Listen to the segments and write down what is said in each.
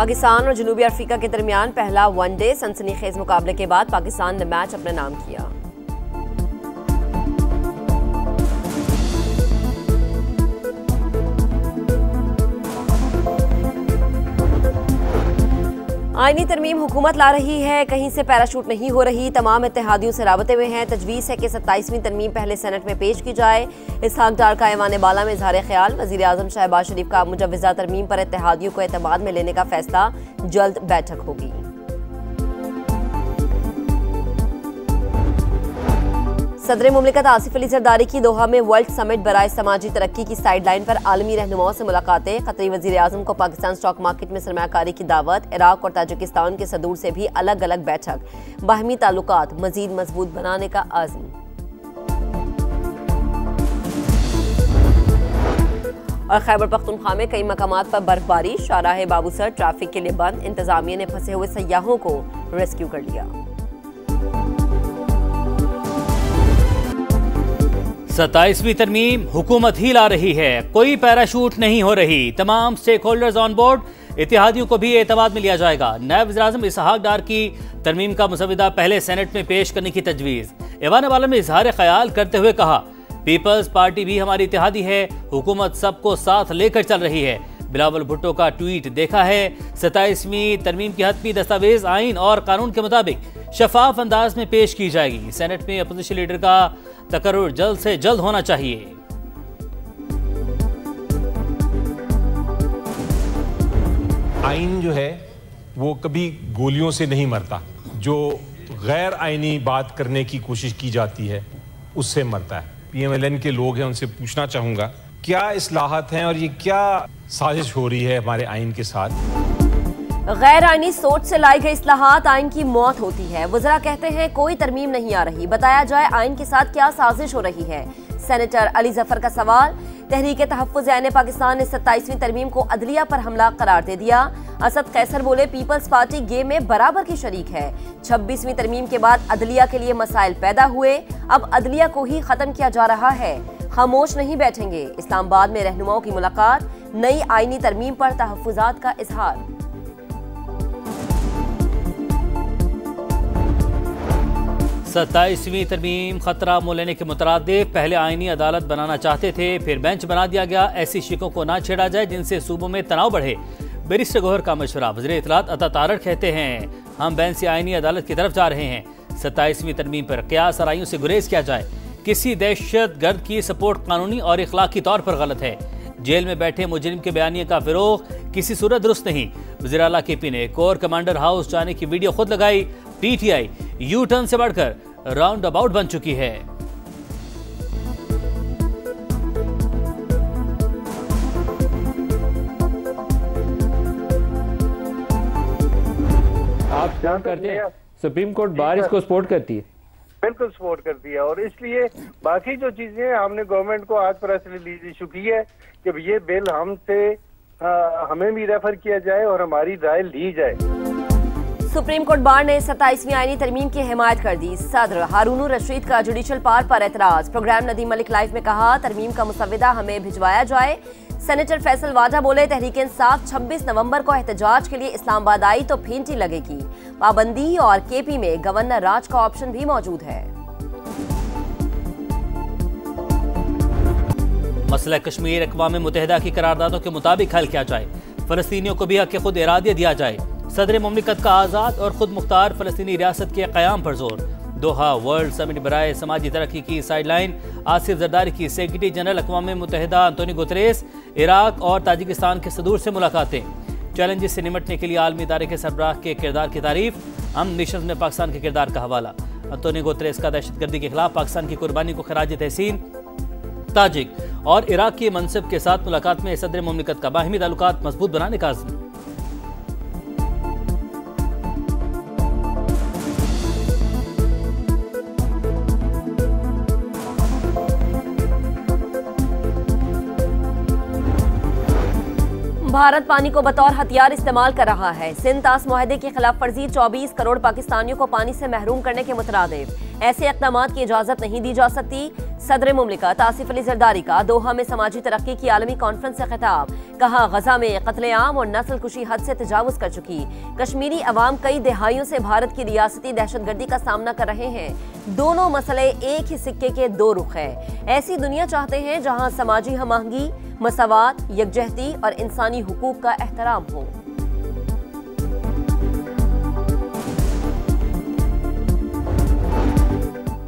पाकिस्तान और जनूबी अफ्रीका के दरमियान पहला वनडे सनसनीखेज मुकाबले के बाद पाकिस्तान ने मैच अपने नाम किया। आईनी तरमीम हुकूमत ला रही है, कहीं से पैराशूट नहीं हो रही। तमाम इत्तेहादियों से राबते में हैं। तजवीज़ है कि 27वीं तरमीम पहले सेनेट में पेश की जाए। इसहाक डार का ऐवान बाला में इजहार ख्याल। वज़ीर आज़म शहबाज शरीफ का मुजव्वज़ा तरमीम पर इत्तेहादियों को एतमाद में लेने का फैसला, जल्द बैठक होगी। सदर मुमलिकत आसिफ अली जरदारी की दोहा में वर्ल्ड समिट बराए समाजी तरक्की की साइडलाइन पर आलमी रहनुमाओं से मुलाकातें। कतरी वज़ीर आज़म को पाकिस्तान स्टॉक मार्केट में सरमायाकारी की दावत। इराक और ताजिकिस्तान के सदूर से भी अलग अलग बैठक। बाहमी ताल्लुकात मज़ीद मजबूत बनाने का आज़म। और खैबर पख्तूनख्वा में कई मकामात पर बर्फबारी। शाहराह बाबूसर ट्रैफिक के लिए बंद। इंतजामिया ने फंसे हुए सयाहों को रेस्क्यू कर लिया। 27वीं तरमीम हुकूमत ही ला रही है, कोई पैराशूट नहीं हो रही। तमाम स्टेक होल्डर्स ऑन बोर्ड। इत्तेहादियों को भी एतमाद में लिया जाएगा। नायब वज़ीर-ए-आज़म इसहाक डार की तरमीम का मुसविदा पहले सेनेट में पेश करने की तजवीज़। ऐवान बाला में इजहार ख्याल करते हुए कहा, पीपल्स पार्टी भी हमारी इत्तेहादी है, हुकूमत सबको साथ लेकर चल रही है। बिलावल भुट्टो का ट्वीट देखा है। 27वीं तरमीम की हतमी दस्तावेज आइन और कानून के मुताबिक शफाफ अंदाज में पेश की जाएगी। सेनेट में अपोजिशन लीडर का तकर्रुर जल्द से जल्द होना चाहिए। आइन जो है वो कभी गोलियों से नहीं मरता। जो गैर आइनी बात करने की कोशिश की जाती है उससे मरता है। PMLN के लोग हैं, उनसे पूछना चाहूंगा क्या इस्लाहत हैं और ये क्या साजिश हो रही है हमारे आइन के साथ। गैर आईनी सोच से लाई गई इस्लाहात आइन की मौत होती है। वज़रा कहते हैं कोई तरमीम नहीं आ रही, बताया जाए आइन के साथ क्या साजिश हो रही है। सेनेटर अली जफर का सवाल। तहरीक तहफ़्फ़ुज़ ऐन पाकिस्तान ने 27वीं तरमीम को अदलिया पर हमला करार दे दिया। असद कैसर बोले पीपल्स पार्टी गेम में बराबर की शरीक है। 26वीं तरमीम के बाद अदलिया के लिए मसाइल पैदा हुए, अब अदलिया को ही खत्म किया जा रहा है। खामोश नहीं बैठेंगे। इस्लामाबाद में रहनुमाओं की मुलाकात। नई आईनी तरमीम पर तहफ़्फ़ुज़ात का इजहार। 27वीं तरमीम खतरा मोल लेने के मुतरादिफ। पहले आईनी अदालत बनाना चाहते थे, फिर बेंच बना दिया गया। ऐसी शिकों को ना छेड़ा जाए जिनसे सूबों में तनाव बढ़े। बैरिस्टर गौहर का मशवरा। वज़ीर इत्तलात अता तारड़ कहते हैं हम बेंच से आईनी अदालत की तरफ जा रहे हैं। 27वीं तरमीम पर क़यास आराइयों से गुरेज किया जाए। किसी दहशत गर्द की सपोर्ट कानूनी और इखलाकी तौर पर गलत है। जेल में बैठे मुजरिम के बयानिए का फिरोग किसी सूरत दुरुस्त नहीं। वज़ीर आला KP ने कोर कमांडर हाउस जाने की वीडियो खुद लगाई। PTI यू टर्न से बढ़कर राउंड अबाउट बन चुकी है। आप क्या करते हैं? सुप्रीम कोर्ट बार इसको सपोर्ट करती है, बिल्कुल सपोर्ट करती है। और इसलिए बाकी जो चीजें हमने गवर्नमेंट को आज प्रेस रिलीज इशू की है कि ये बिल हमें भी रेफर किया जाए और हमारी राय ली जाए। सुप्रीम कोर्ट बार ने 27वीं आईनी तरमीम की हिमायत कर दी। सदर हारून रशीद का जुडिशल पावर पर एतराज। प्रोग्राम नदीम मलिक लाइव में कहा तरमीम का मुसविदा हमें भिजवाया जाए। सेनेटर फैसल वाजा बोले तहरीक इंसाफ 26 नवंबर को एहतजाज के लिए इस्लामाबाद आई तो फेंटी लगेगी। पाबंदी और KP में गवर्नर राज का ऑप्शन भी मौजूद है। मसला कश्मीर अक़वाम मुत्तहिदा की करारदादों के मुताबिक हल किया जाए। फलस्तीनियों को भी हक़ खुद इरादियत दिया जाए। सदर मुमलिकत का आज़ाद और खुद मुख्तार फलस्तीनी रियासत के क़याम पर जोर। दोहा वर्ल्ड समिट बराए समाजी तरक्की की साइडलाइन। आसिफ जरदारी की सेक्रेटरी जनरल अक़वाम मुत्तहिदा अंतोनियो गुतरेस इराक और ताजिकिस्तान के सदूर से मुलाकातें। चैलेंजेस से निमटने के लिए आलमी इदारे के सरबराह के किरदार की तारीफ। अमन नेशंस में पाकिस्तान के किरदार का हवाला। अंतोनियो गुतरेस का दहशतगर्दी के खिलाफ पाकिस्तान की कुर्बानी को खराज तहसीन। ताजिक और इराक की मनसब के साथ मुलाकात में सदर मुमलिकत का बाहिमी ताल्लुकात मजबूत बनाने का आज़म। भारत पानी को बतौर हथियार इस्तेमाल कर रहा है। सिंध तास मुआहदे की खिलाफ वर्जी 24 करोड़ पाकिस्तानियों को पानी से महरूम करने के मुतरादिफ। ऐसे इक़दाम की इजाज़त नहीं दी जा सकती। सदर मुमलिकत आसिफ अली जरदारी का दोहा में समाजी तरक्की की आलमी कॉन्फ्रेंस से खिताब। कहा, गजा में कत्लेआम और नस्ल कुशी हद से तजावुज कर चुकी। कश्मीरी अवाम कई दिहाइयों से भारत की रियासती दहशतगर्दी का सामना कर रहे हैं। दोनों मसले एक ही सिक्के के दो रुख है। ऐसी दुनिया चाहते हैं जहां समाजी हम-आहंगी, मसावात, यकजहती और इंसानी हुकूक का एहतराम हो।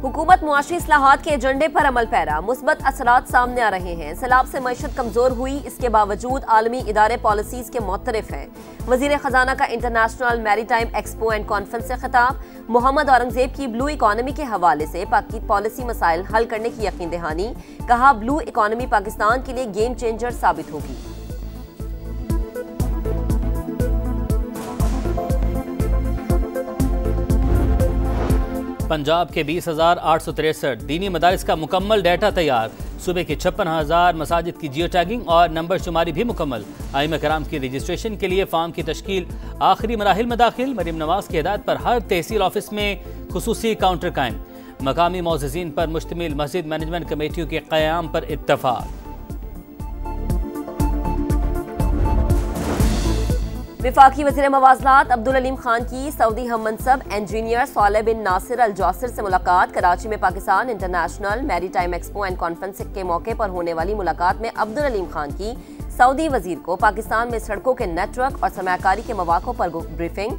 हुकूमत मुआशी इस्लाहात के एजेंडे पर अमल पैरा। मुस्बत असरात सामने आ रहे हैं। सैलाब से मईशत कमजोर हुई, इसके बावजूद आलमी इदारे पॉलिसीज के मुतरफ हैं। वजीर खजाना का international maritime expo and conference से खिताब। मोहम्मद औरंगजेब की ब्लू इकॉनमी के हवाले से पाक की पॉलिसी मसाइल हल करने की यकीन दहानी। कहा, ब्लू इकॉनमी पाकिस्तान के लिए गेम चेंजर साबित होगी। पंजाब के 20,863 दीनी मदारिस का मुकम्मल डाटा तैयार। सूबे की 56,000 मसाजिद की जियो टैगिंग और नंबर शुमारी भी मुकम्मल। आइमा कराम की रजिस्ट्रेशन के लिए फार्म की तश्कील आखिरी मराहिल में दाखिल। मरीम नवाज की हिदायत पर हर तहसील ऑफिस में खुसूसी काउंटर कायम। मकामी मौज़िज़ीन पर मुश्तमिल मस्जिद मैनेजमेंट कमेटियों के क़याम पर इत्तफाक। वफाकी वज़ीर मवाज़नात अब्दुल अलीम खान की सऊदी हम मनसब इंजीनियर सालेह बिन नासिर अल जौसर से मुलाकात। कराची में Pakistan international maritime expo and conference के मौके पर होने वाली मुलाकात में अब्दुल अलीम खान की सऊदी वजीर को पाकिस्तान में सड़कों के नेटवर्क और सरमायाकारी के मौक़ों पर ब्रीफिंग।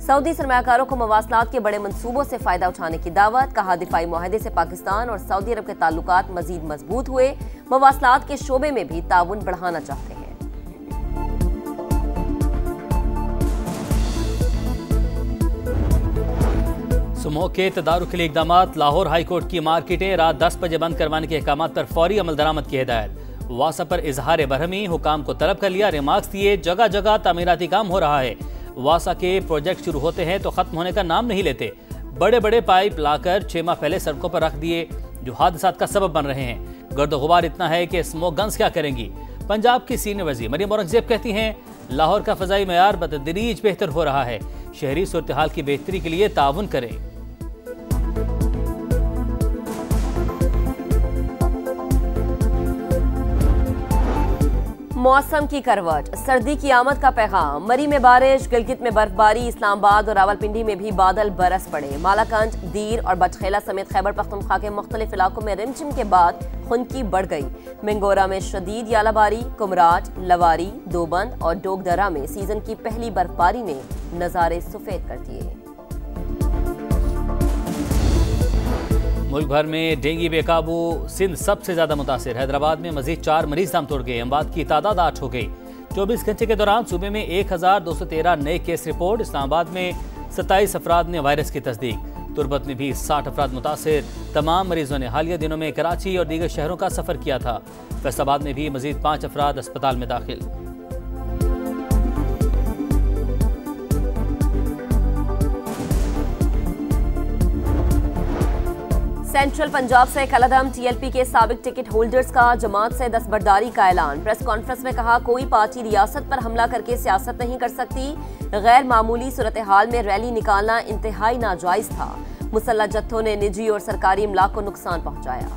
सऊदी सरमायाकारों को मवासलात के बड़े मंसूबों से फायदा उठाने की दावत। कहा, दिफाई मुआहदे से पाकिस्तान और सऊदी अरब के ताल्लुकात मजीद मजबूत हुए। मवासलात के शोबे में भी ताउन बढ़ाना चाहते हैं। सुमो के तदारुक के लिए इकदाम। लाहौर हाई कोर्ट की मार्केटें रात 10 बजे बंद करवाने के अहकाम पर फौरी अमल दरामद की हिदायत। वासा पर इजहार बरहमी, हुकाम को तलब कर लिया। रिमार्क्स दिए, जगह जगह तामीराती काम हो रहा है। वासा के प्रोजेक्ट शुरू होते हैं तो खत्म होने का नाम नहीं लेते। बड़े बड़े पाइप लाकर 6 माह पहले सड़कों पर रख दिए, जो हादसात का सबब बन रहे हैं। गर्द गुबार इतना है कि स्मोक गन्स क्या करेंगी। पंजाब की सीनियर वजीर मरीम औरंगजेब कहती हैं, लाहौर का फजाई मयार बतदरीज बेहतर हो रहा है। शहरी सूरत हाल की बेहतरी के लिए ताउन करें। मौसम की करवट, सर्दी की आमद का पैगाम। मरी में बारिश, गिलगित में बर्फबारी, इस्लामाबाद और रावलपिंडी में भी बादल बरस पड़े। मालाकंज, दीर और बटखेला समेत खैबर पख्तूनख्वा के मुख्तलिफ इलाकों में रिमझिम के बाद खुनकी बढ़ गई। मिंगोरा में शदीद यालाबारी, कुमराट, लवारी, दोबंद और डोगदरा में सीजन की पहली बर्फबारी ने नजारे सफेद कर दिए। मुल्क भर में डेंगू बेकाबू, सिंध सबसे ज्यादा मुतासिर। हैदराबाद में मजीद 4 मरीज दम तोड़ गए। अमवात की तादाद 8 हो गई। 24 घंटे के दौरान सूबे में 1213 नए केस रिपोर्ट। इस्लामाबाद में 27 अफराद ने वायरस की तस्दीक। तुर्बत में भी 60 अफराद मुतासिर। तमाम मरीजों ने हालिया दिनों में कराची और दीगर शहरों का सफर किया था। फैसलाबाद में भी मजीद 5 अफराद अस्पताल में दाखिल। सेंट्रल पंजाब से कलदम टीएलपी के साबिक टिकट होल्डर्स का जमात से दस्तबरदारी का ऐलान। प्रेस कॉन्फ्रेंस में कहा, कोई पार्टी रियासत पर हमला करके सियासत नहीं कर सकती। गैर मामूली सूरत हाल में रैली निकालना इंतहाई नाजायज था। मुसल्लह जत्थों ने निजी और सरकारी इमलाक को नुकसान पहुंचाया।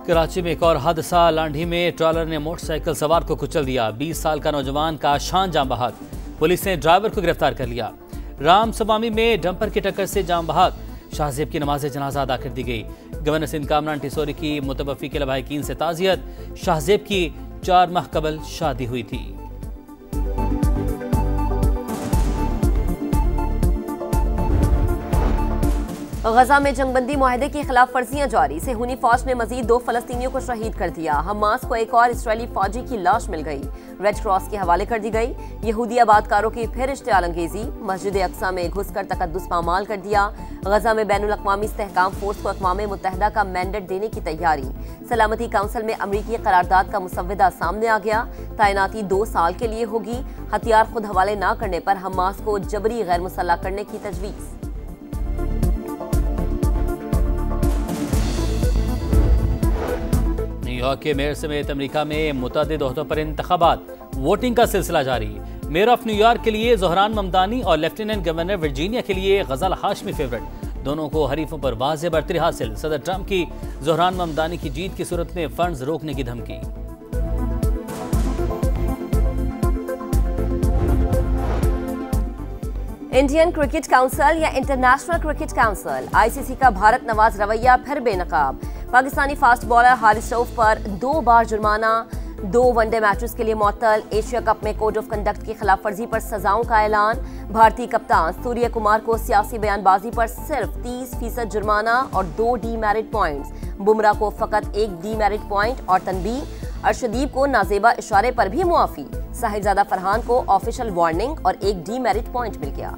कराची में एक और हादसा। लांढी में ट्रॉलर ने मोटरसाइकिल सवार को कुचल दिया। 20 साल का नौजवान का शान जाम बहाक। पुलिस ने ड्राइवर को गिरफ्तार कर लिया। राम सवामी में डंपर की टक्कर से जाम बहाक। शाहजेब की नमाज जनाजा अदा कर दी गई। गवर्नर सिंध कामरान टिसोरी की मुतवफ़ी के लवाहिकीन से ताज़ियत। शाहजेब की 4 माह कबल शादी हुई थी। गजा में जंगबंदी मुआहदे की खिलाफ वर्जियां जारी। सेहूनी फौज ने मजीद 2 फलस्तीनियों को शहीद कर दिया। हमास को एक और इसराइली फौजी की लाश मिल गई, रेड क्रॉस के हवाले कर दी गई। यहूदी आबादकारों की फिर इश्तियाल अंगेजी। मस्जिद अक्सा में घुसकर तकद्दुस पामाल कर दिया। गजा में बैनुल अक़वामी इस्तेहकाम फोर्स को अक़वाम मुत्तहिदा का मैंडेट देने की तैयारी। सलामती काउंसिल में अमरीकी करारदाद का मुसव्वदा सामने आ गया। तैनाती 2 साल के लिए होगी। हथियार खुद हवाले न करने पर हमास को जबरी गैर मुसल्लह करने की तजवीज़। न्यूयॉर्क के मेयर समेत अमेरिका में मुतअद्दिद ओहदों पर इंतखाबात। वोटिंग का सिलसिला जारी। मेयर ऑफ न्यूयॉर्क के लिए ज़ोहरान ममदानी और लेफ्टिनेंट गवर्नर वर्जीनिया के लिए गजल हाशमी फेवरेट। दोनों को हरीफों पर वाज़ेह बढ़तरी हासिल। सदर ट्रंप की ज़ोहरान ममदानी की जीत की सूरत में फंड्स रोकने की धमकी। इंडियन क्रिकेट काउंसिल या इंटरनेशनल क्रिकेट काउंसिल आईसीसी का भारत नवाज रवैया फिर बेनकाब। पाकिस्तानी फास्ट बॉलर हारिस रऊफ पर 2 बार जुर्माना, 2 वनडे मैचेस के लिए मुअत्तल। एशिया कप में कोड ऑफ कंडक्ट की खिलाफ वर्जी पर सजाओं का ऐलान। भारतीय कप्तान सूर्य कुमार को सियासी बयानबाजी पर सिर्फ 30% जुर्माना और 2 डीमेरिट पॉइंट्स। बुमराह को फकत 1 डीमेरिट पॉइंट और तनबीह। अर्शदीप को नाजेबा इशारे पर भी मुआफी। साहिबजादा फरहान को ऑफिशियल वार्निंग और 1 डीमेरिट पॉइंट मिल गया।